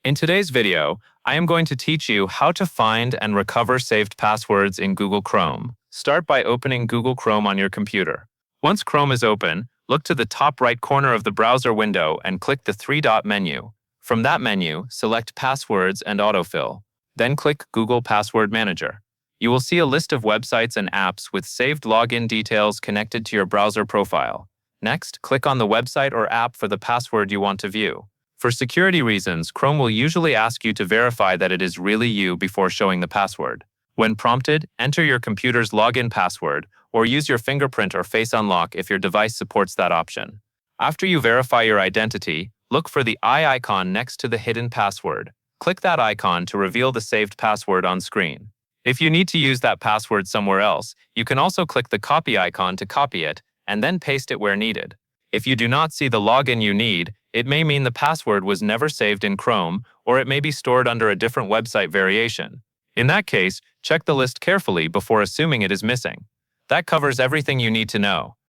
In today's video, I am going to teach you how to find and recover saved passwords in Google Chrome. Start by opening Google Chrome on your computer. Once Chrome is open, look to the top right corner of the browser window and click the three-dot menu. From that menu, select Passwords and Autofill. Then click Google Password Manager. You will see a list of websites and apps with saved login details connected to your browser profile. Next, click on the website or app for the password you want to view. For security reasons, Chrome will usually ask you to verify that it is really you before showing the password. When prompted, enter your computer's login password or use your fingerprint or face unlock if your device supports that option. After you verify your identity, look for the eye icon next to the hidden password. Click that icon to reveal the saved password on screen. If you need to use that password somewhere else, you can also click the copy icon to copy it and then paste it where needed. If you do not see the login you need, it may mean the password was never saved in Chrome, or it may be stored under a different website variation. In that case, check the list carefully before assuming it is missing. That covers everything you need to know.